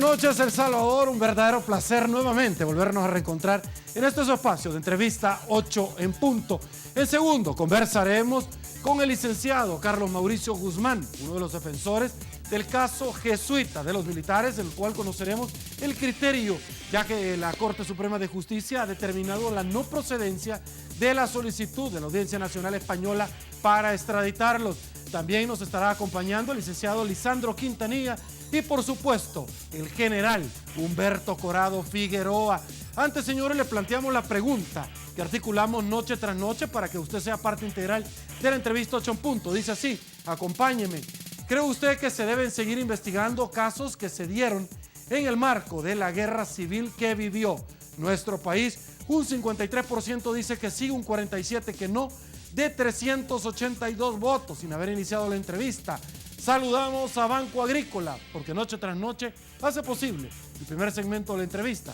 Buenas noches, El Salvador. Un verdadero placer nuevamente volvernos a reencontrar en estos espacios de entrevista 8 en punto. En segundo, conversaremos con el licenciado Carlos Mauricio Guzmán, uno de los defensores del caso jesuita de los militares, en el cual conoceremos el criterio, ya que la Corte Suprema de Justicia ha determinado la no procedencia de la solicitud de la Audiencia Nacional Española para extraditarlos. También nos estará acompañando el licenciado Lisandro Quintanilla y, por supuesto, el general Humberto Corado Figueroa. Antes, señores, le planteamos la pregunta que articulamos noche tras noche para que usted sea parte integral de la entrevista 8 en punto. Dice así: acompáñeme. ¿Cree usted que se deben seguir investigando casos que se dieron en el marco de la guerra civil que vivió nuestro país? Un 53% dice que sí, un 47% que no, de 382 votos sin haber iniciado la entrevista. Saludamos a Banco Agrícola, porque noche tras noche hace posible el primer segmento de la entrevista.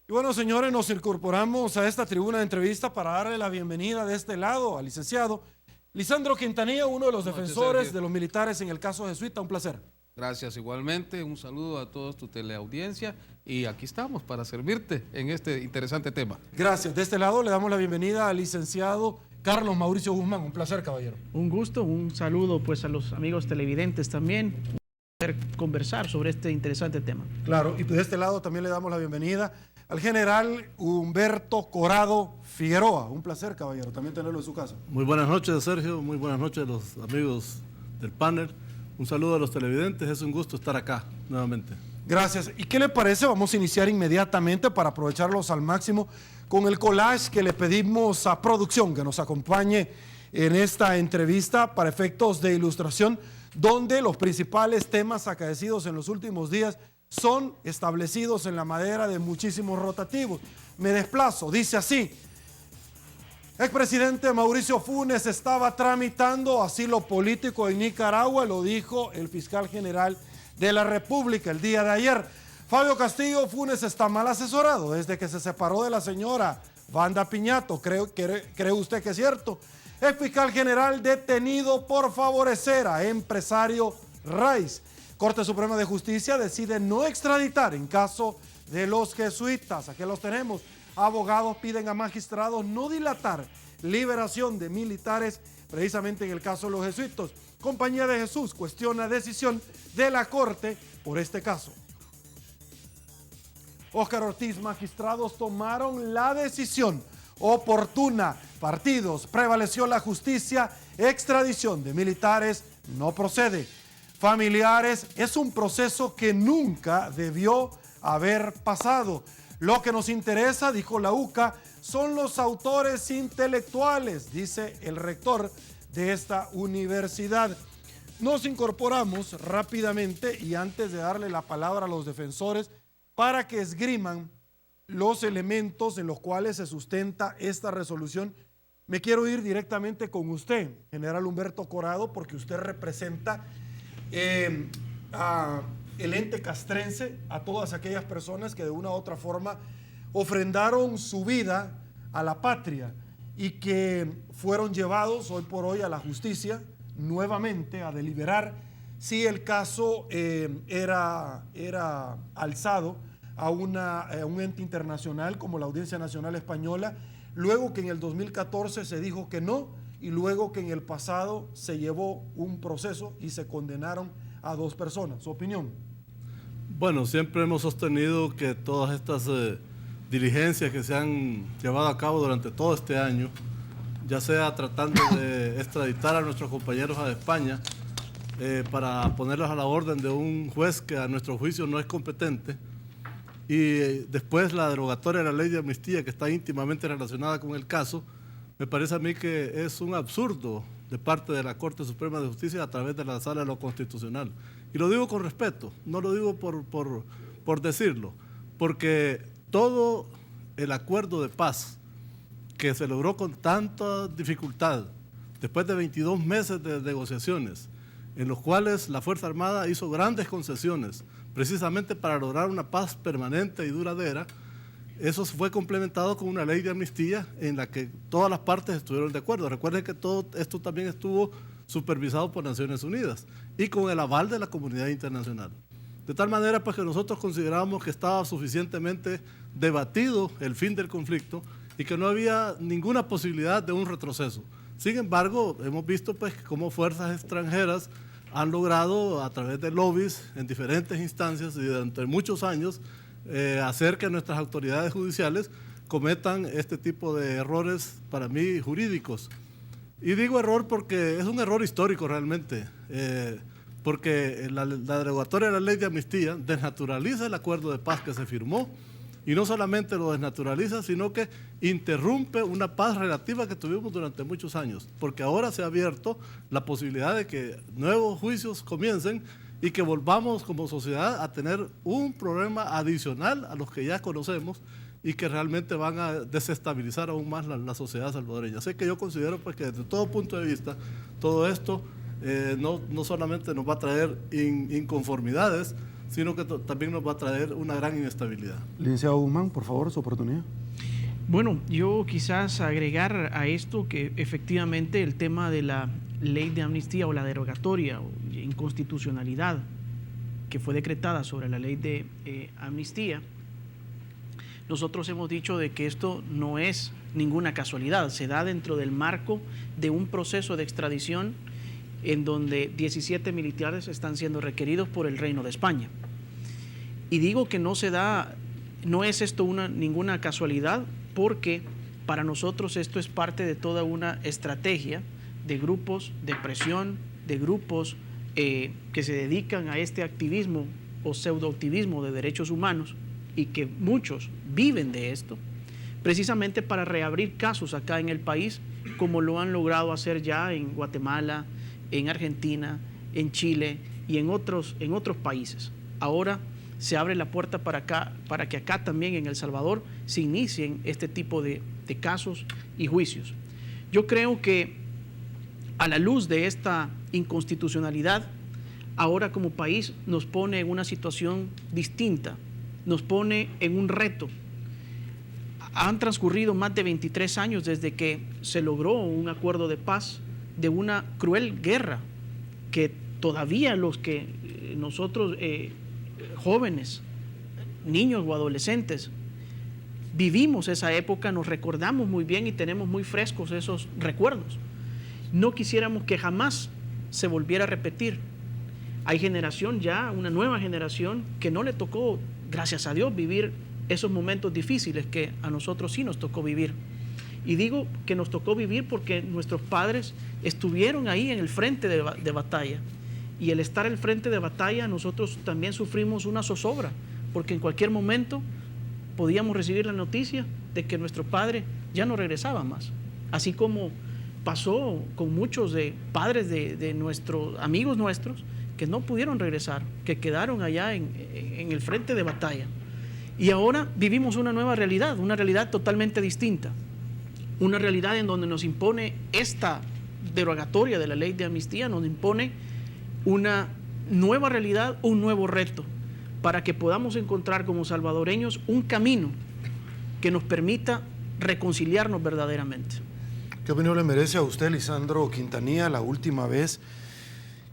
Y bueno, señores, nos incorporamos a esta tribuna de entrevista para darle la bienvenida de este lado al licenciado Lisandro Quintanilla, uno de los defensores de los militares en el caso jesuita. Un placer. Gracias, igualmente. Un saludo a todos tu teleaudiencia y aquí estamos para servirte en este interesante tema. Gracias. De este lado le damos la bienvenida al licenciado Carlos Mauricio Guzmán. Un placer, caballero. Un gusto, un saludo pues a los amigos televidentes también. Un placer conversar sobre este interesante tema. Claro, y de este lado también le damos la bienvenida al general Humberto Corado Figueroa. Un placer, caballero, también tenerlo en su casa. Muy buenas noches, Sergio. Muy buenas noches a los amigos del panel. Un saludo a los televidentes. Es un gusto estar acá nuevamente. Gracias. ¿Y qué le parece? Vamos a iniciar inmediatamente para aprovecharlos al máximo con el collage que le pedimos a producción que nos acompañe en esta entrevista para efectos de ilustración, donde los principales temas acaecidos en los últimos días son establecidos en la madera de muchísimos rotativos. Me desplazo, dice así: expresidente Mauricio Funes estaba tramitando asilo político en Nicaragua, lo dijo el fiscal general de la República el día de ayer. Fabio Castillo: Funes está mal asesorado desde que se separó de la señora Wanda Piñato. ¿Cree usted que es cierto? El fiscal general detenido por favorecer a empresario Raiz. Corte Suprema de Justicia decide no extraditar en caso de los jesuitas. Aquí los tenemos. Abogados piden a magistrados no dilatar liberación de militares, precisamente en el caso de los jesuitas. Compañía de Jesús cuestiona decisión de la Corte por este caso. Óscar Ortiz: magistrados tomaron la decisión oportuna. Partidos: prevaleció la justicia, extradición de militares no procede. Familiares: es un proceso que nunca debió haber pasado. Lo que nos interesa, dijo la UCA, son los autores intelectuales, dice el rector de esta universidad. Nos incorporamos rápidamente y antes de darle la palabra a los defensores para que esgriman los elementos en los cuales se sustenta esta resolución, me quiero ir directamente con usted, general Humberto Corado, porque usted representa el ente castrense, a todas aquellas personas que de una u otra forma ofrendaron su vida a la patria y que fueron llevados hoy por hoy a la justicia nuevamente a deliberar si el caso era alzado a un ente internacional como la Audiencia Nacional Española, luego que en el 2014 se dijo que no, y luego que en el pasado se llevó un proceso y se condenaron a 2 personas. ¿Su opinión? Bueno, siempre hemos sostenido que todas estas diligencias que se han llevado a cabo durante todo este año, ya sea tratando de extraditar a nuestros compañeros a España para ponerlos a la orden de un juez que a nuestro juicio no es competente, y después la derogatoria de la ley de amnistía que está íntimamente relacionada con el caso, me parece a mí que es un absurdo de parte de la Corte Suprema de Justicia a través de la Sala de lo Constitucional. Y lo digo con respeto, no lo digo por decirlo, porque todo el acuerdo de paz que se logró con tanta dificultad, después de 22 meses de negociaciones, en los cuales la Fuerza Armada hizo grandes concesiones, precisamente para lograr una paz permanente y duradera, eso fue complementado con una ley de amnistía en la que todas las partes estuvieron de acuerdo. Recuerden que todo esto también estuvo supervisado por Naciones Unidas y con el aval de la comunidad internacional. De tal manera pues que nosotros considerábamos que estaba suficientemente debatido el fin del conflicto y que no había ninguna posibilidad de un retroceso. Sin embargo, hemos visto pues cómo fuerzas extranjeras han logrado a través de lobbies en diferentes instancias y durante muchos años hacer que nuestras autoridades judiciales cometan este tipo de errores, para mí, jurídicos. Y digo error porque es un error histórico realmente, porque la derogatoria de la ley de amnistía desnaturaliza el acuerdo de paz que se firmó, y no solamente lo desnaturaliza, sino que interrumpe una paz relativa que tuvimos durante muchos años, porque ahora se ha abierto la posibilidad de que nuevos juicios comiencen y que volvamos como sociedad a tener un problema adicional a los que ya conocemos y que realmente van a desestabilizar aún más la sociedad salvadoreña. Así que yo considero pues, que desde todo punto de vista, todo esto no solamente nos va a traer inconformidades, sino que también nos va a traer una gran inestabilidad. Licenciado Guzmán, por favor, su oportunidad. Bueno, yo quizás agregar a esto que efectivamente el tema de la ley de amnistía o la derogatoria o inconstitucionalidad que fue decretada sobre la ley de amnistía, nosotros hemos dicho de que esto no es ninguna casualidad, se da dentro del marco de un proceso de extradición en donde 17 militares están siendo requeridos por el Reino de España. Y digo que no se da, no es esto ninguna casualidad, porque para nosotros esto es parte de toda una estrategia de grupos de presión, de grupos que se dedican a este activismo o pseudoactivismo de derechos humanos y que muchos viven de esto, precisamente para reabrir casos acá en el país, como lo han logrado hacer ya en Guatemala, en Argentina, en Chile y en otros países. Ahora se abre la puerta para que acá también en El Salvador se inicien este tipo de casos y juicios. Yo creo que a la luz de esta inconstitucionalidad, ahora como país nos pone en una situación distinta, nos pone en un reto. Han transcurrido más de 23 años desde que se logró un acuerdo de paz de una cruel guerra que todavía los que nosotros jóvenes, niños o adolescentes vivimos esa época, nos recordamos muy bien y tenemos muy frescos esos recuerdos. No quisiéramos que jamás se volviera a repetir. Hay generación ya, una nueva generación que no le tocó, gracias a Dios, vivir esos momentos difíciles que a nosotros sí nos tocó vivir. Y digo que nos tocó vivir porque nuestros padres estuvieron ahí en el frente de batalla. Y el estar al frente de batalla, nosotros también sufrimos una zozobra, porque en cualquier momento podíamos recibir la noticia de que nuestro padre ya no regresaba más. Así como pasó con muchos de padres de nuestros amigos nuestros que no pudieron regresar, que quedaron allá en el frente de batalla. Y ahora vivimos una nueva realidad, una realidad totalmente distinta. Una realidad en donde nos impone esta derogatoria de la ley de amnistía, nos impone una nueva realidad, un nuevo reto, para que podamos encontrar como salvadoreños un camino que nos permita reconciliarnos verdaderamente. ¿Qué opinión le merece a usted, Lisandro Quintanilla, la última vez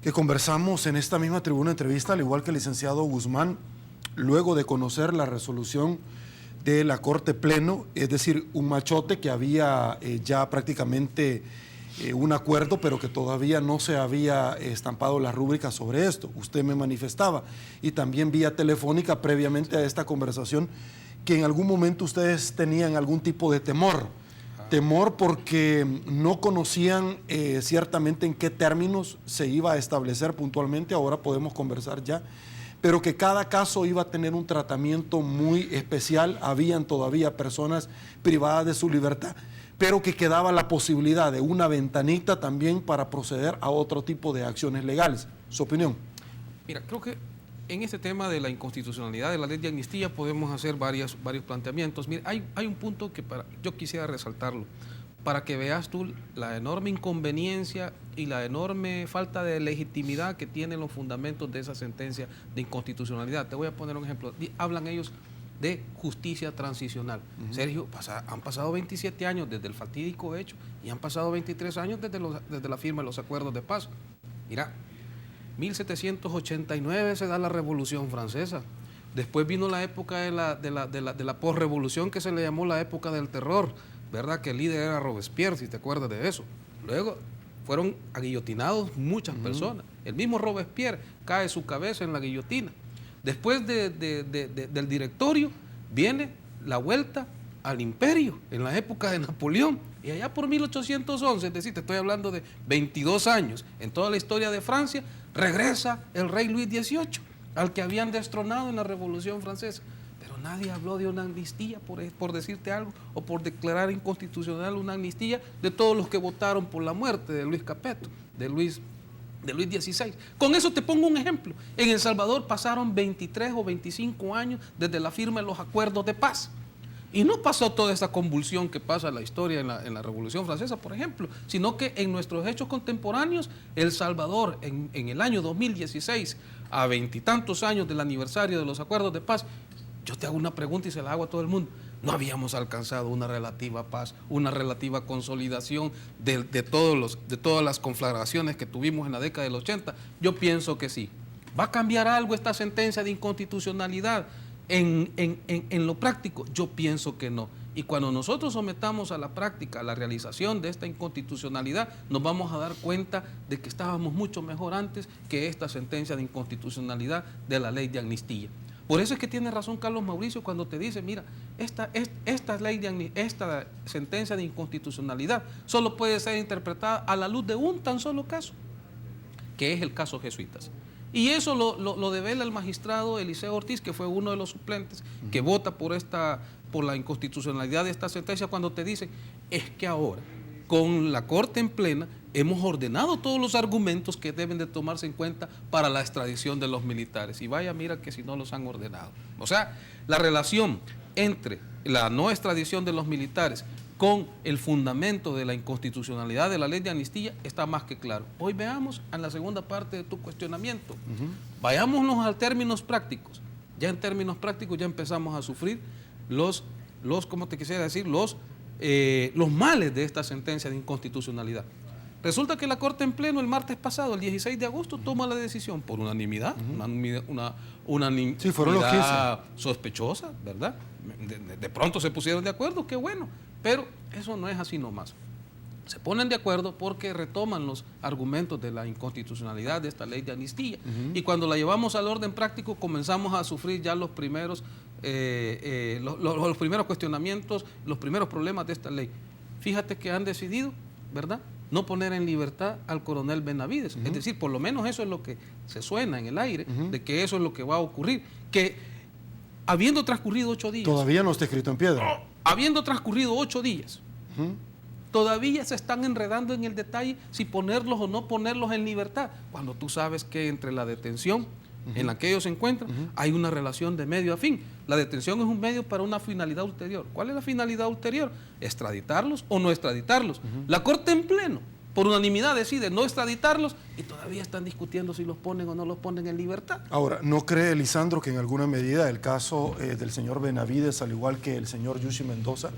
que conversamos en esta misma tribuna entrevista, al igual que el licenciado Guzmán, luego de conocer la resolución de la Corte Pleno, es decir, un machote que había ya prácticamente un acuerdo, pero que todavía no se había estampado la rúbrica sobre esto? Usted me manifestaba, y también vía telefónica previamente a esta conversación, que en algún momento ustedes tenían algún tipo de temor porque no conocían ciertamente en qué términos se iba a establecer puntualmente. Ahora podemos conversar ya, pero que cada caso iba a tener un tratamiento muy especial. Habían todavía personas privadas de su libertad, pero que quedaba la posibilidad de una ventanita también para proceder a otro tipo de acciones legales. ¿Su opinión? Mira, creo que en este tema de la inconstitucionalidad de la ley de amnistía podemos hacer varios planteamientos. Mira, hay un punto que yo quisiera resaltarlo, para que veas tú la enorme inconveniencia y la enorme falta de legitimidad que tienen los fundamentos de esa sentencia de inconstitucionalidad. Te voy a poner un ejemplo. Hablan ellos de justicia transicional. Sergio, han pasado 27 años desde el fatídico hecho y han pasado 23 años desde la firma de los acuerdos de paz. Mira, 1789 se da la Revolución Francesa. Después vino la época de la posrevolución, que se le llamó la época del terror, ¿verdad? Que el líder era Robespierre, si te acuerdas de eso. Luego fueron aguillotinados muchas personas. El mismo Robespierre cae su cabeza en la guillotina. Después del directorio viene la vuelta al imperio en la época de Napoleón. Y allá por 1811, es decir, te estoy hablando de 22 años, en toda la historia de Francia, regresa el rey Luis XVIII, al que habían destronado en la Revolución Francesa. Pero nadie habló de una amnistía, por decirte algo, o por declarar inconstitucional una amnistía de todos los que votaron por la muerte de Luis Capeto, de Luis XVI. Con eso te pongo un ejemplo. En El Salvador pasaron 23 o 25 años desde la firma de los acuerdos de paz. Y no pasó toda esa convulsión que pasa en la historia en la Revolución Francesa, por ejemplo, sino que en nuestros hechos contemporáneos, El Salvador, en el año 2016, a 20 y tantos años del aniversario de los acuerdos de paz, yo te hago una pregunta y se la hago a todo el mundo. ¿No habíamos alcanzado una relativa paz, una relativa consolidación de todas las conflagraciones que tuvimos en la década del 80? Yo pienso que sí. ¿Va a cambiar algo esta sentencia de inconstitucionalidad en lo práctico? Yo pienso que no. Y cuando nosotros sometamos a la práctica la realización de esta inconstitucionalidad, nos vamos a dar cuenta de que estábamos mucho mejor antes que esta sentencia de inconstitucionalidad de la ley de amnistía. Por eso es que tiene razón Carlos Mauricio cuando te dice, mira, esta sentencia de inconstitucionalidad solo puede ser interpretada a la luz de un tan solo caso, que es el caso jesuitas. Y eso lo devela el magistrado Eliseo Ortiz, que fue uno de los suplentes que vota por la inconstitucionalidad de esta sentencia, cuando te dice, es que ahora, con la Corte en plena, hemos ordenado todos los argumentos que deben de tomarse en cuenta para la extradición de los militares. Y vaya, mira que si no los han ordenado. O sea, la relación entre la no extradición de los militares con el fundamento de la inconstitucionalidad de la ley de amnistía está más que claro. Hoy veamos en la segunda parte de tu cuestionamiento. Vayámonos a términos prácticos. Ya en términos prácticos ya empezamos a sufrir ¿cómo te quisiera decir? Los males de esta sentencia de inconstitucionalidad. Resulta que la Corte en pleno el martes pasado, el 16 de agosto, toma la decisión por unanimidad, una unanimidad sospechosa, ¿verdad? De pronto se pusieron de acuerdo, qué bueno, pero eso no es así nomás. Se ponen de acuerdo porque retoman los argumentos de la inconstitucionalidad de esta ley de amnistía. Y cuando la llevamos al orden práctico, comenzamos a sufrir ya los primeros cuestionamientos, los primeros problemas de esta ley. Fíjate que han decidido, ¿verdad?, no poner en libertad al coronel Benavides. Es decir, por lo menos eso es lo que se suena en el aire, de que eso es lo que va a ocurrir. Que habiendo transcurrido 8 días... Todavía no está escrito en piedra. Habiendo transcurrido 8 días, todavía se están enredando en el detalle si ponerlos o no ponerlos en libertad, cuando tú sabes que entre la detención en la que ellos se encuentran hay una relación de medio a fin. La detención es un medio para una finalidad ulterior. ¿Cuál es la finalidad ulterior? ¿Extraditarlos o no extraditarlos? La Corte en pleno, por unanimidad, decide no extraditarlos y todavía están discutiendo si los ponen o no los ponen en libertad. Ahora, ¿no cree Lisandro que en alguna medida el caso del señor Benavides, al igual que el señor Yushi Mendoza,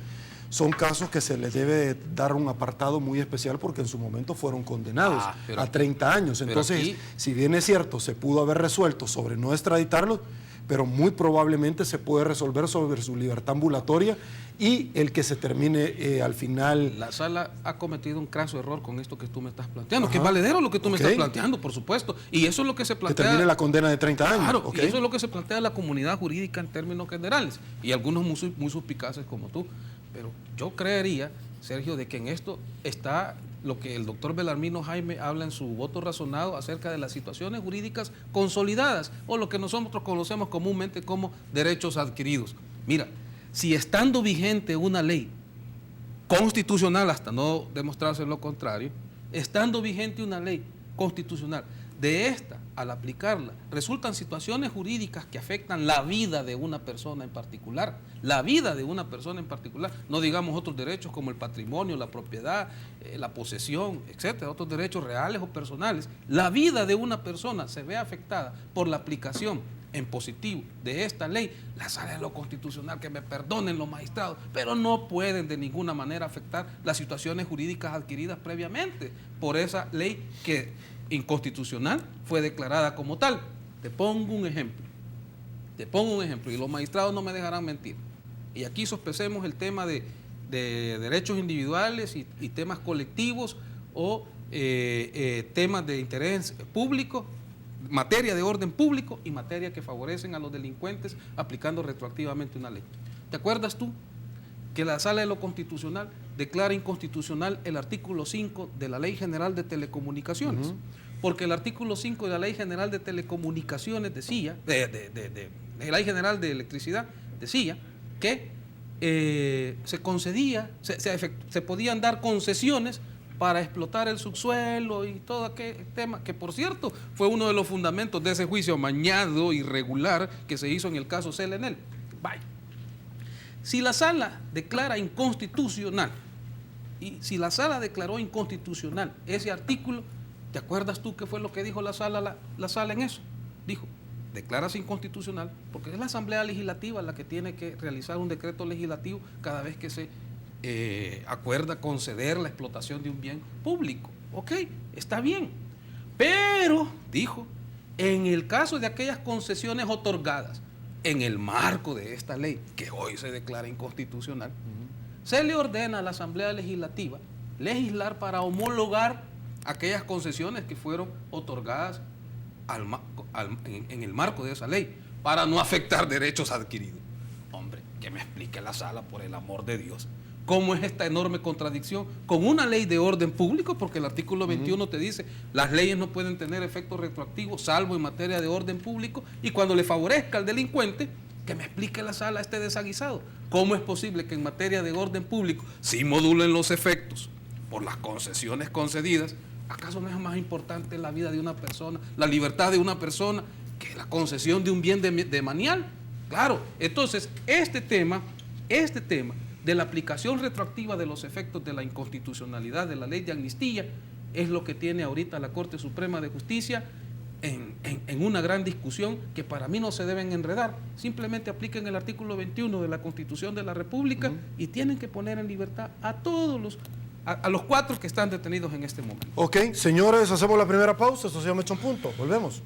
son casos que se les debe dar un apartado muy especial porque en su momento fueron condenados a 30 años? Entonces, aquí, si bien es cierto, se pudo haber resuelto sobre no extraditarlos, pero muy probablemente se puede resolver sobre su libertad ambulatoria y el que se termine al final. La sala ha cometido un craso error con esto que tú me estás planteando, que es valedero lo que tú me estás planteando, por supuesto, y eso es lo que se plantea. Que termine la condena de 30 años. Claro, y eso es lo que se plantea la comunidad jurídica en términos generales, y algunos muy suspicaces como tú. Pero yo creería, Sergio, de que en esto está lo que el doctor Belarmino Jaime habla en su voto razonado acerca de las situaciones jurídicas consolidadas, o lo que nosotros conocemos comúnmente como derechos adquiridos. Mira, si estando vigente una ley constitucional, hasta no demostrarse lo contrario, estando vigente una ley constitucional, de esta, al aplicarla, resultan situaciones jurídicas que afectan la vida de una persona en particular, no digamos otros derechos como el patrimonio, la propiedad, la posesión, etcétera, otros derechos reales o personales. La vida de una persona se ve afectada por la aplicación en positivo de esta ley. La sala de lo constitucional, que me perdonen los magistrados, pero no pueden de ninguna manera afectar las situaciones jurídicas adquiridas previamente por esa ley que inconstitucional, fue declarada como tal. Te pongo un ejemplo, y los magistrados no me dejarán mentir. Y aquí sospechemos el tema de derechos individuales y temas colectivos o temas de interés público, materia de orden público y materia que favorecen a los delincuentes aplicando retroactivamente una ley. ¿Te acuerdas tú que la Sala de lo Constitucional declara inconstitucional el artículo 5 de la Ley General de Telecomunicaciones? Porque el artículo 5 de la Ley General de Telecomunicaciones decía, de la Ley General de Electricidad, decía que se concedía, se podían dar concesiones para explotar el subsuelo y todo aquel tema, que por cierto fue uno de los fundamentos de ese juicio amañado, irregular, que se hizo en el caso Celenel. Vaya. Si la Sala declara inconstitucional, y si la Sala declaró inconstitucional ese artículo, ¿te acuerdas tú qué fue lo que dijo la Sala en eso? Dijo, declaras inconstitucional porque es la Asamblea Legislativa la que tiene que realizar un decreto legislativo cada vez que se acuerda conceder la explotación de un bien público. Ok, está bien. Pero, dijo, en el caso de aquellas concesiones otorgadas en el marco de esta ley, que hoy se declara inconstitucional, se le ordena a la Asamblea Legislativa legislar para homologar aquellas concesiones que fueron otorgadas en el marco de esa ley, para no afectar derechos adquiridos. Hombre, que me explique la Sala, por el amor de Dios, cómo es esta enorme contradicción con una ley de orden público, porque el artículo 21 te dice, las leyes no pueden tener efectos retroactivos, salvo en materia de orden público, y cuando le favorezca al delincuente, que me explique la Sala este desaguisado. ¿Cómo es posible que en materia de orden público sí modulen los efectos por las concesiones concedidas? ¿Acaso no es más importante la vida de una persona, la libertad de una persona, que la concesión de un bien de manial? Claro, entonces este tema de la aplicación retroactiva de los efectos de la inconstitucionalidad de la ley de amnistía es lo que tiene ahorita la Corte Suprema de Justicia en una gran discusión, que para mí no se deben enredar. Simplemente apliquen el artículo 21 de la Constitución de la República y tienen que poner en libertad a todos a los 4 que están detenidos en este momento. Ok, señores, hacemos la primera pausa. Esto se llama Hecho en Punto. Volvemos.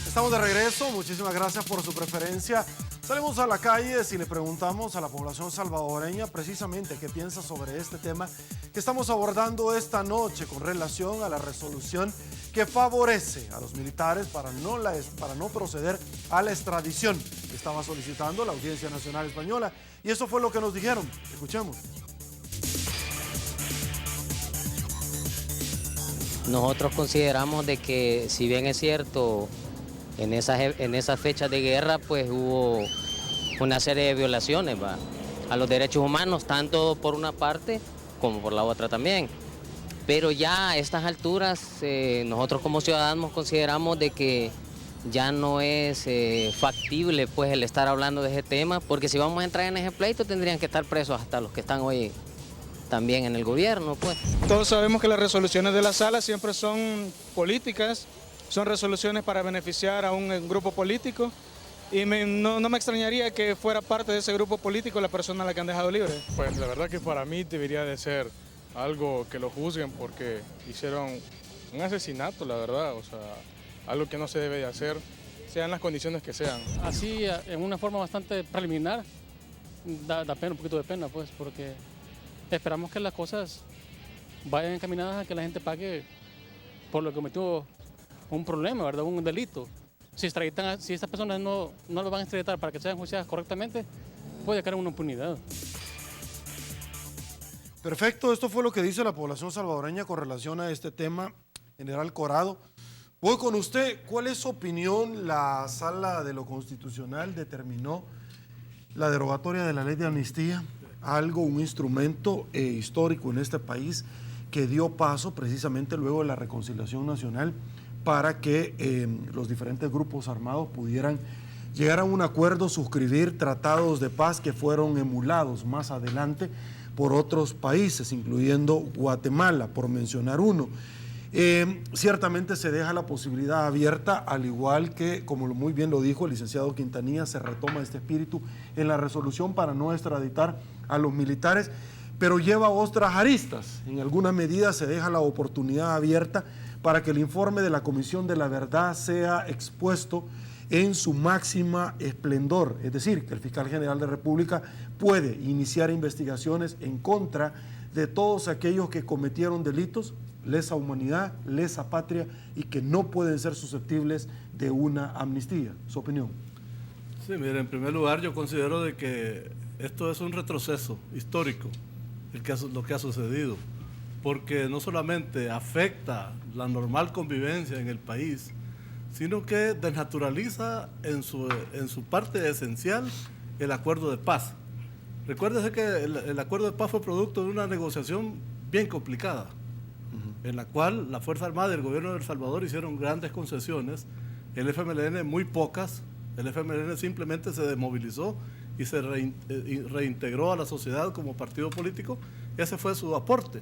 Estamos de regreso. Muchísimas gracias por su preferencia. Salimos a la calle y le preguntamos a la población salvadoreña precisamente qué piensa sobre este tema que estamos abordando esta noche con relación a la resolución que favorece a los militares para no proceder a la extradición que estaba solicitando la Audiencia Nacional Española. Y eso fue lo que nos dijeron. Escuchemos. Nosotros consideramos de que, si bien es cierto, en esas fechas de guerra pues hubo una serie de violaciones a los derechos humanos, tanto por una parte como por la otra también. Pero ya a estas alturas nosotros como ciudadanos consideramos de que ya no es factible pues el estar hablando de ese tema, porque si vamos a entrar en ese pleito tendrían que estar presos hasta los que están hoy también en el gobierno, pues. Todos sabemos que las resoluciones de la Sala siempre son políticas, son resoluciones para beneficiar a un grupo político, y no me extrañaría que fuera parte de ese grupo político la persona a la que han dejado libre. Pues la verdad que para mí debería de ser algo que lo juzguen, porque hicieron un asesinato, la verdad, o sea, algo que no se debe de hacer, sean las condiciones que sean. Así, en una forma bastante preliminar, da pena, un poquito de pena, pues, porque esperamos que las cosas vayan encaminadas a que la gente pague por lo que cometió un problema, ¿verdad? Un delito. Si estas personas no lo van a extraditar para que sean juzgadas correctamente, puede caer en una impunidad. Perfecto, esto fue lo que dice la población salvadoreña con relación a este tema. General Corado, voy con usted. ¿Cuál es su opinión? La Sala de lo Constitucional determinó la derogatoria de la ley de amnistía, un instrumento histórico en este país que dio paso precisamente luego de la reconciliación nacional para que los diferentes grupos armados pudieran llegar a un acuerdo, suscribir tratados de paz que fueron emulados más adelante por otros países, incluyendo Guatemala, por mencionar uno. Ciertamente se deja la posibilidad abierta, al igual que, como muy bien lo dijo el licenciado Quintanilla, se retoma este espíritu en la resolución para no extraditar a los militares. pero lleva otras aristas. En alguna medida se deja la oportunidad abierta para que el informe de la Comisión de la Verdad sea expuesto en su máxima esplendor, es decir, que el fiscal general de la República puede iniciar investigaciones en contra de todos aquellos que cometieron delitos, lesa humanidad, lesa patria, y que no pueden ser susceptibles de una amnistía. ¿Su opinión? Sí, mire, en primer lugar yo considero de que esto es un retroceso histórico, lo que ha sucedido, porque no solamente afecta la normal convivencia en el país, sino que desnaturaliza en su parte esencial el acuerdo de paz. Recuérdese que el acuerdo de paz fue producto de una negociación bien complicada, en la cual la Fuerza Armada y el gobierno de El Salvador hicieron grandes concesiones, el FMLN muy pocas. El FMLN simplemente se desmovilizó y se reintegró a la sociedad como partido político. Ese fue su aporte.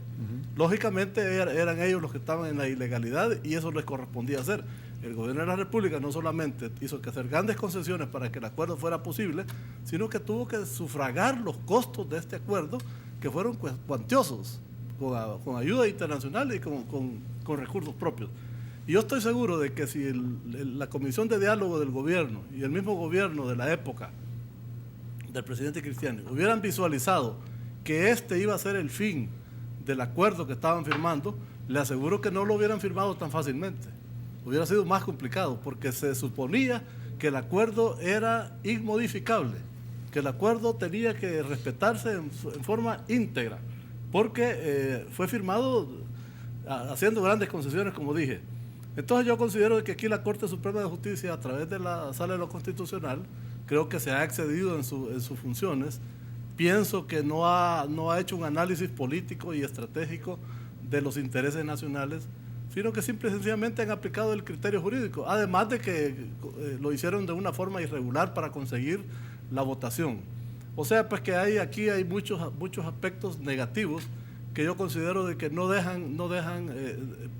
Lógicamente eran ellos los que estaban en la ilegalidad y eso les correspondía hacer. El gobierno de la República no solamente hizo que hacer grandes concesiones para que el acuerdo fuera posible, sino que tuvo que sufragar los costos de este acuerdo, que fueron cuantiosos, con ayuda internacional y con recursos propios. Y yo estoy seguro de que si la Comisión de Diálogo del gobierno y el mismo gobierno de la época del presidente Cristiani hubieran visualizado que este iba a ser el fin del acuerdo que estaban firmando, le aseguro que no lo hubieran firmado tan fácilmente. Hubiera sido más complicado, porque se suponía que el acuerdo era inmodificable, que el acuerdo tenía que respetarse en forma íntegra, porque fue firmado haciendo grandes concesiones, como dije. Entonces yo considero que aquí la Corte Suprema de Justicia, a través de la Sala de lo Constitucional, creo que se ha excedido en sus funciones. Pienso que no ha hecho un análisis político y estratégico de los intereses nacionales, sino que simple y sencillamente han aplicado el criterio jurídico, además de que lo hicieron de una forma irregular para conseguir la votación. O sea, pues que aquí hay muchos aspectos negativos que yo considero de que no dejan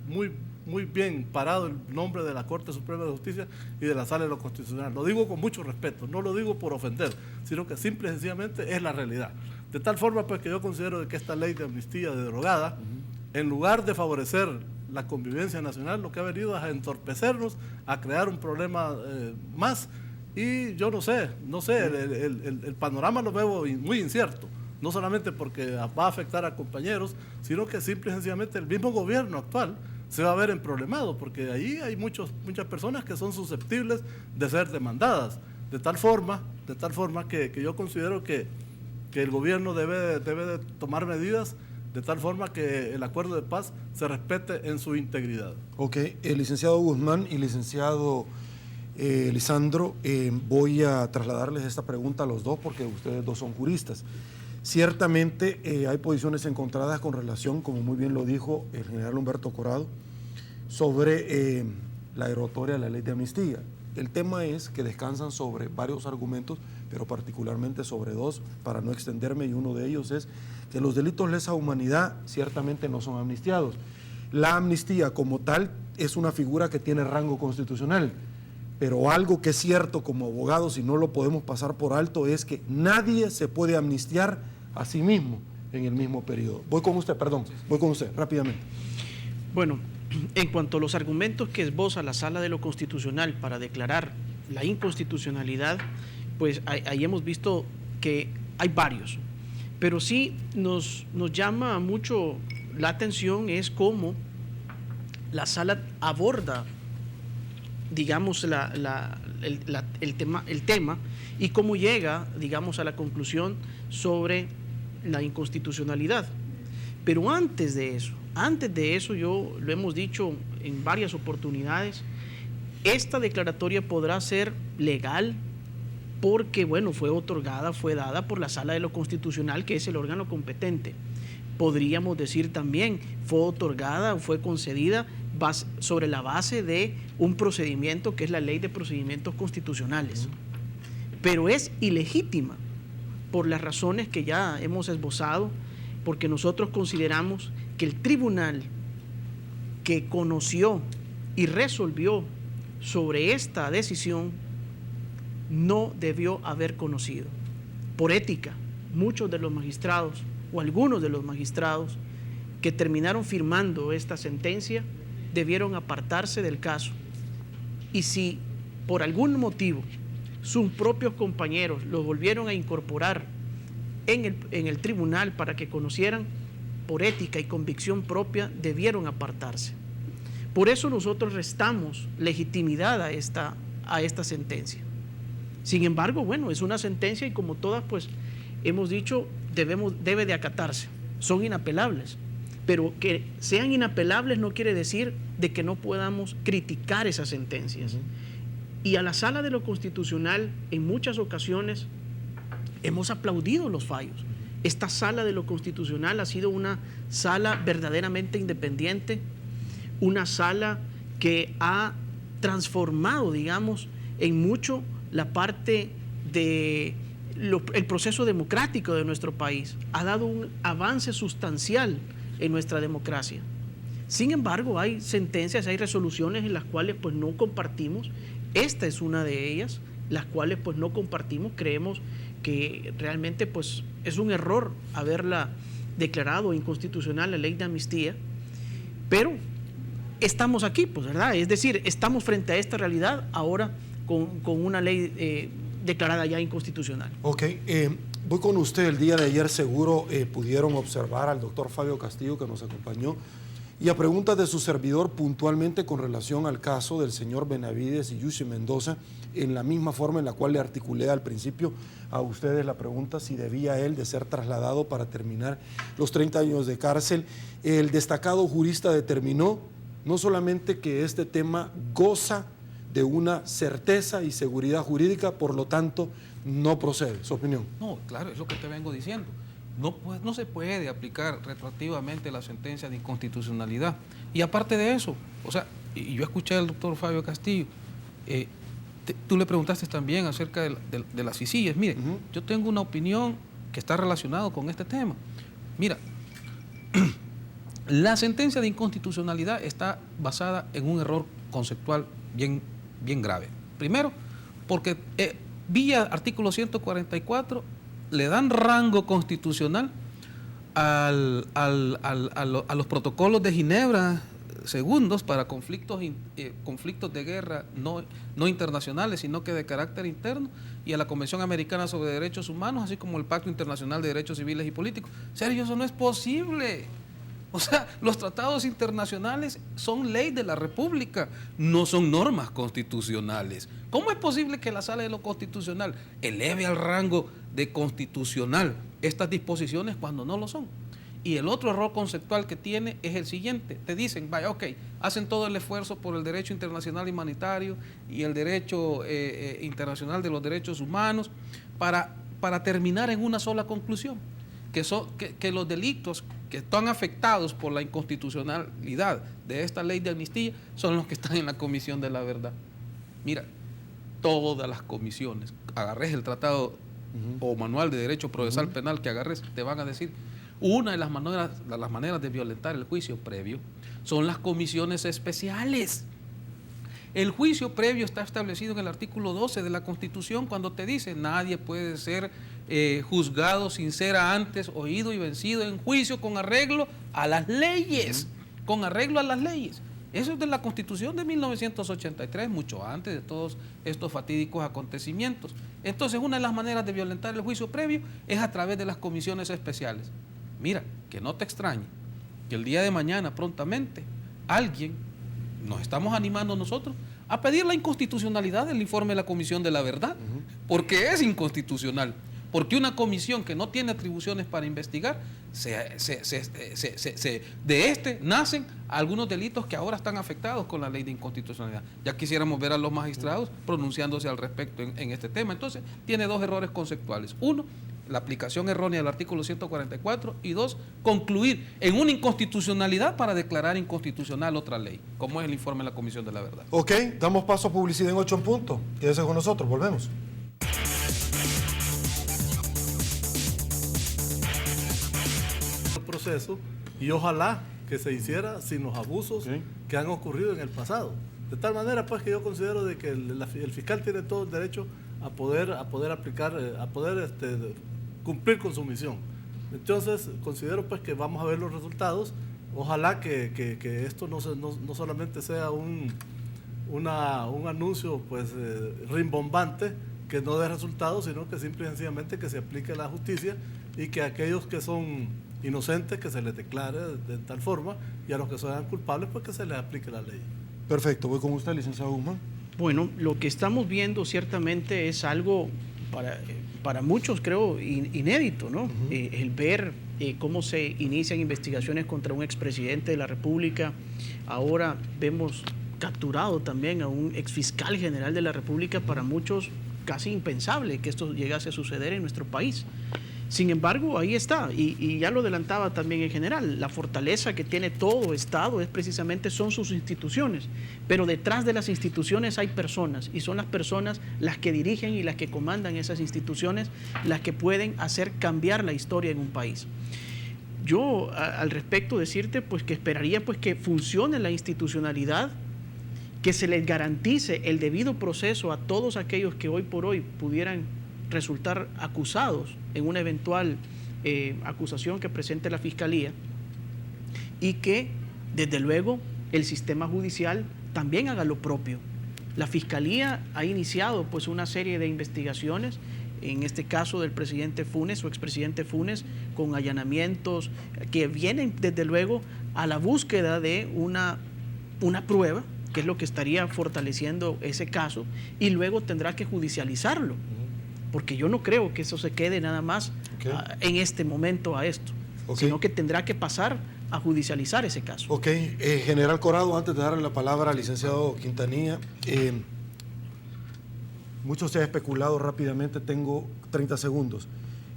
muy bien parado el nombre de la Corte Suprema de Justicia y de la Sala de lo Constitucional. Lo digo con mucho respeto, no lo digo por ofender, sino que simple y sencillamente es la realidad. De tal forma pues que yo considero de que esta ley de amnistía derogada, en lugar de favorecer la convivencia nacional, lo que ha venido es a entorpecernos, a crear un problema más, y yo no sé, el panorama lo veo muy incierto, no solamente porque va a afectar a compañeros, sino que simple y sencillamente el mismo gobierno actual se va a ver emproblemado, porque ahí hay muchas personas que son susceptibles de ser demandadas, de tal forma que yo considero que el gobierno debe de tomar medidas de tal forma que el acuerdo de paz se respete en su integridad. Ok, licenciado Guzmán y licenciado Lisandro, voy a trasladarles esta pregunta a los dos porque ustedes dos son juristas. Ciertamente hay posiciones encontradas con relación, como muy bien lo dijo el general Humberto Corado, sobre la derogatoria de la ley de amnistía. El tema es que descansan sobre varios argumentos, pero particularmente sobre dos, para no extenderme, y uno de ellos es que los delitos lesa humanidad ciertamente no son amnistiados. La amnistía como tal es una figura que tiene rango constitucional, pero algo que es cierto como abogados y no lo podemos pasar por alto es que nadie se puede amnistiar a sí mismo en el mismo periodo. Voy con usted rápidamente. Bueno, en cuanto a los argumentos que esboza la Sala de lo Constitucional para declarar la inconstitucionalidad, pues ahí hemos visto que hay varios, pero sí nos llama mucho la atención es cómo la Sala aborda, digamos, el tema y cómo llega, digamos, a la conclusión sobre la inconstitucionalidad. Pero antes de eso, yo lo hemos dicho en varias oportunidades, esta declaratoria podrá ser legal porque, bueno, fue dada por la Sala de lo Constitucional, que es el órgano competente. Podríamos decir también, fue otorgada o fue concedida sobre la base de un procedimiento que es la Ley de Procedimientos Constitucionales. Pero es ilegítima por las razones que ya hemos esbozado, porque nosotros consideramos que el tribunal que conoció y resolvió sobre esta decisión no debió haber conocido. Por ética, muchos de los magistrados o algunos de los magistrados que terminaron firmando esta sentencia debieron apartarse del caso. Y si por algún motivo sus propios compañeros los volvieron a incorporar en el tribunal para que conocieran, por ética y convicción propia, debieron apartarse. Por eso nosotros restamos legitimidad a esta sentencia. Sin embargo, bueno, es una sentencia y como todas, pues, hemos dicho, debe de acatarse. Son inapelables. Pero que sean inapelables no quiere decir de que no podamos criticar esas sentencias. Y a la Sala de lo Constitucional, en muchas ocasiones, hemos aplaudido los fallos. Esta Sala de lo Constitucional ha sido una sala verdaderamente independiente, una sala que ha transformado, digamos, en mucho la parte del proceso democrático de nuestro país. Ha dado un avance sustancial en nuestra democracia. Sin embargo, hay sentencias, hay resoluciones en las cuales pues no compartimos. Esta es una de ellas, las cuales pues no compartimos. Creemos que realmente pues es un error haberla declarado inconstitucional la ley de amnistía, pero estamos aquí, pues, ¿verdad? Es decir, estamos frente a esta realidad ahora con una ley declarada ya inconstitucional. Ok, voy con usted. El día de ayer seguro pudieron observar al doctor Fabio Castillo, que nos acompañó, y a preguntas de su servidor puntualmente con relación al caso del señor Benavides y Yushi Mendoza, en la misma forma en la cual le articulé al principio a ustedes la pregunta si debía él de ser trasladado para terminar los 30 años de cárcel. El destacado jurista determinó no solamente que este tema goza de una certeza y seguridad jurídica, por lo tanto no procede. ¿Su opinión? No, claro, es lo que te vengo diciendo. No se puede aplicar retroactivamente la sentencia de inconstitucionalidad. Y aparte de eso, o sea, y yo escuché al doctor Fabio Castillo, tú le preguntaste también acerca de las CICIGES. Mire, yo tengo una opinión que está relacionada con este tema. Mira, la sentencia de inconstitucionalidad está basada en un error conceptual bien grave. Primero, porque vía artículo 144 le dan rango constitucional a los protocolos de Ginebra segundos para conflictos de guerra no internacionales, sino que de carácter interno, y a la Convención Americana sobre Derechos Humanos, así como el Pacto Internacional de Derechos Civiles y Políticos. Sergio, eso no es posible. O sea, los tratados internacionales son ley de la República, no son normas constitucionales. ¿Cómo es posible que la Sala de lo Constitucional eleve al rango de constitucional estas disposiciones cuando no lo son? Y el otro error conceptual que tiene es el siguiente. Te dicen, vaya, ok, hacen todo el esfuerzo por el derecho internacional humanitario y el derecho internacional de los derechos humanos para terminar en una sola conclusión, que los delitos que están afectados por la inconstitucionalidad de esta ley de amnistía son los que están en la Comisión de la Verdad. Mira, todas las comisiones, agarres el tratado o manual de derecho procesal penal que agarres, te van a decir, una de las maneras de violentar el juicio previo son las comisiones especiales. El juicio previo está establecido en el artículo 12 de la Constitución, cuando te dice nadie puede ser juzgado sin ser antes oído y vencido en juicio con arreglo a las leyes. Con arreglo a las leyes. Eso es de la Constitución de 1983, mucho antes de todos estos fatídicos acontecimientos. Entonces, una de las maneras de violentar el juicio previo es a través de las comisiones especiales. Mira, que no te extrañe que el día de mañana, prontamente, nos estamos animando nosotros a pedir la inconstitucionalidad del informe de la Comisión de la Verdad, porque es inconstitucional, porque una comisión que no tiene atribuciones para investigar, nacen algunos delitos que ahora están afectados con la ley de inconstitucionalidad. Ya quisiéramos ver a los magistrados pronunciándose al respecto en este tema. Entonces, tiene dos errores conceptuales. Uno, la aplicación errónea del artículo 144, y dos, concluir en una inconstitucionalidad para declarar inconstitucional otra ley, como es el informe de la Comisión de la Verdad. Ok, damos paso a publicidad en 8 en punto. Quédese con nosotros, volvemos. Proceso, y ojalá que se hiciera sin los abusos que han ocurrido en el pasado. De tal manera, pues, que yo considero de que el fiscal tiene todo el derecho a poder aplicar, cumplir con su misión. Entonces, considero pues que vamos a ver los resultados. Ojalá que esto no solamente sea un anuncio pues rimbombante que no dé resultados, sino que simple y sencillamente que se aplique la justicia y que a aquellos que son inocentes que se les declare de tal forma, y a los que sean culpables pues que se les aplique la ley. Perfecto, voy con usted, licenciado Guzmán. Bueno, lo que estamos viendo ciertamente es algo para muchos, creo, inédito, ¿no? El ver cómo se inician investigaciones contra un expresidente de la República. Ahora vemos capturado también a un exfiscal general de la República, para muchos casi impensable que esto llegase a suceder en nuestro país. Sin embargo, ahí está, y ya lo adelantaba también en general, la fortaleza que tiene todo Estado son sus instituciones, pero detrás de las instituciones hay personas, y son las personas las que dirigen y las que comandan esas instituciones, las que pueden hacer cambiar la historia en un país. Yo al respecto decirte pues que esperaría pues que funcione la institucionalidad, que se les garantice el debido proceso a todos aquellos que hoy por hoy pudieran resultar acusados en una eventual acusación que presente la Fiscalía, y que desde luego el sistema judicial también haga lo propio. La Fiscalía ha iniciado pues una serie de investigaciones, en este caso del presidente Funes o expresidente Funes, con allanamientos que vienen desde luego a la búsqueda de una prueba, que es lo que estaría fortaleciendo ese caso, y luego tendrá que judicializarlo, porque yo no creo que eso se quede nada más en este momento a esto, sino que tendrá que pasar a judicializar ese caso. Ok, General Corrado, antes de darle la palabra al licenciado Quintanilla, mucho se ha especulado rápidamente, tengo 30 segundos,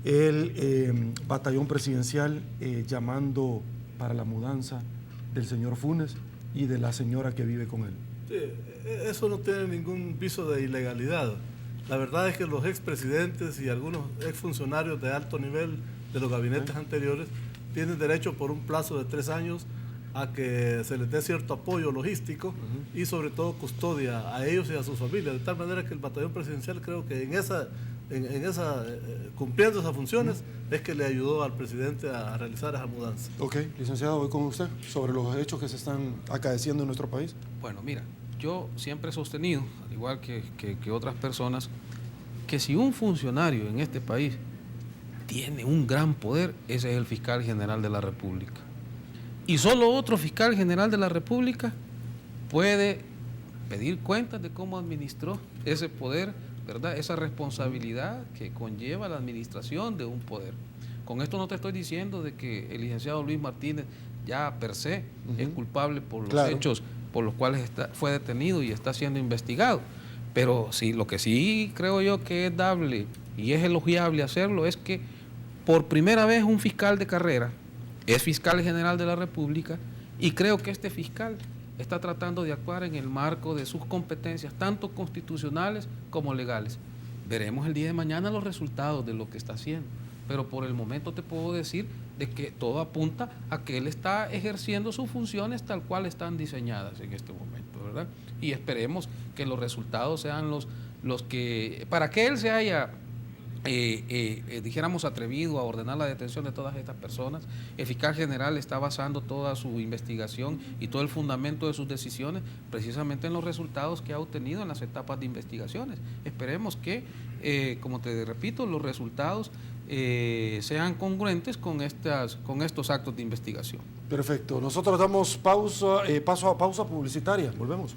el batallón presidencial llamando para la mudanza del señor Funes y de la señora que vive con él. Sí, eso no tiene ningún viso de ilegalidad. La verdad es que los expresidentes y algunos exfuncionarios de alto nivel de los gabinetes anteriores tienen derecho por un plazo de 3 años a que se les dé cierto apoyo logístico y sobre todo custodia a ellos y a sus familias, de tal manera que el batallón presidencial, creo que cumpliendo esas funciones es que le ayudó al presidente a realizar esa mudanza. Ok, licenciado, voy con usted sobre los hechos que se están acaeciendo en nuestro país. Bueno, mira, yo siempre he sostenido, al igual que otras personas, que si un funcionario en este país tiene un gran poder, ese es el fiscal general de la República. Y solo otro fiscal general de la República puede pedir cuentas de cómo administró ese poder, ¿verdad? Esa responsabilidad que conlleva la administración de un poder. Con esto no te estoy diciendo de que el licenciado Luis Martínez ya per se es culpable por los hechos por los cuales fue detenido y está siendo investigado. Pero sí, lo que sí creo yo que es dable y es elogiable hacerlo es que por primera vez un fiscal de carrera es fiscal general de la República, y creo que este fiscal está tratando de actuar en el marco de sus competencias, tanto constitucionales como legales. Veremos el día de mañana los resultados de lo que está haciendo, pero por el momento te puedo decir de que todo apunta a que él está ejerciendo sus funciones tal cual están diseñadas en este momento, ¿verdad? Y esperemos que los resultados sean los que, para que él se haya dijéramos atrevido a ordenar la detención de todas estas personas, el fiscal general está basando toda su investigación y todo el fundamento de sus decisiones precisamente en los resultados que ha obtenido en las etapas de investigaciones. Esperemos que, como te repito, los resultados sean congruentes con estos actos de investigación. Perfecto. Nosotros damos paso a pausa publicitaria. Volvemos.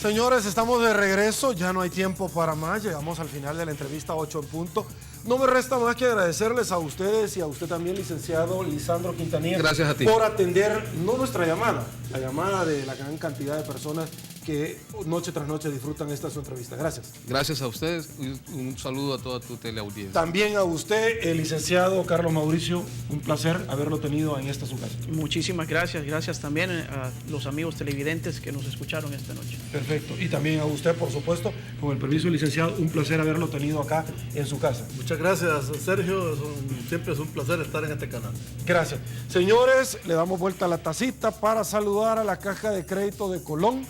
Señores, estamos de regreso, ya no hay tiempo para más, llegamos al final de la entrevista 8 en punto. No me resta más que agradecerles a ustedes y a usted también, licenciado Lisandro Quintanilla. Gracias a ti. Por atender, no nuestra llamada, la llamada de la gran cantidad de personas que noche tras noche disfrutan esta su entrevista. Gracias. Gracias a ustedes y un saludo a toda tu teleaudiencia. También a usted, el licenciado Carlos Mauricio, un placer haberlo tenido en esta su casa. Muchísimas gracias, gracias también a los amigos televidentes que nos escucharon esta noche. Perfecto, y también a usted, por supuesto, con el permiso del licenciado, un placer haberlo tenido acá en su casa. Muchas gracias, Sergio, siempre es un placer estar en este canal. Gracias. Señores, le damos vuelta a la tacita para saludar a la Caja de Crédito de Colón,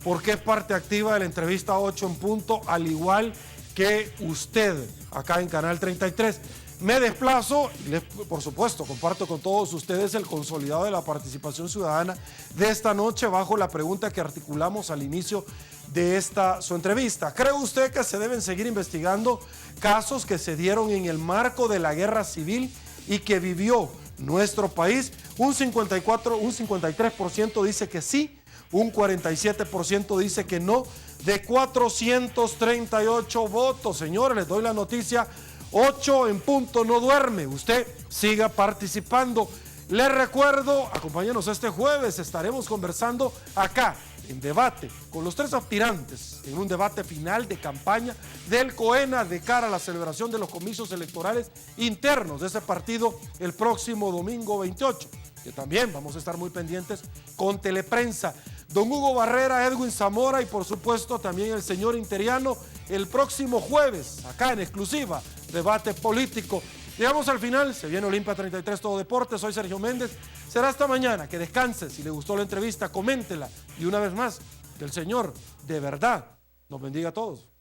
porque es parte activa de la entrevista 8 en punto, al igual que usted, acá en Canal 33. Me desplazo y, por supuesto, comparto con todos ustedes el consolidado de la participación ciudadana de esta noche bajo la pregunta que articulamos al inicio de su entrevista. ¿Cree usted que se deben seguir investigando casos que se dieron en el marco de la guerra civil y que vivió nuestro país? Un 53% dice que sí, un 47% dice que no. De 438 votos, señores, les doy la noticia, 8 en punto no duerme. Usted siga participando. Les recuerdo, acompáñenos este jueves, estaremos conversando acá en debate con los 3 aspirantes en un debate final de campaña del COENA de cara a la celebración de los comicios electorales internos de ese partido el próximo domingo 28, que también vamos a estar muy pendientes con Teleprensa. Don Hugo Barrera, Edwin Zamora y por supuesto también el señor Interiano el próximo jueves, acá en exclusiva, debate político. Llegamos al final, se viene Olimpia 33 Todo Deporte, soy Sergio Méndez, será hasta mañana, que descanse, si le gustó la entrevista, coméntela y una vez más, que el Señor de verdad nos bendiga a todos.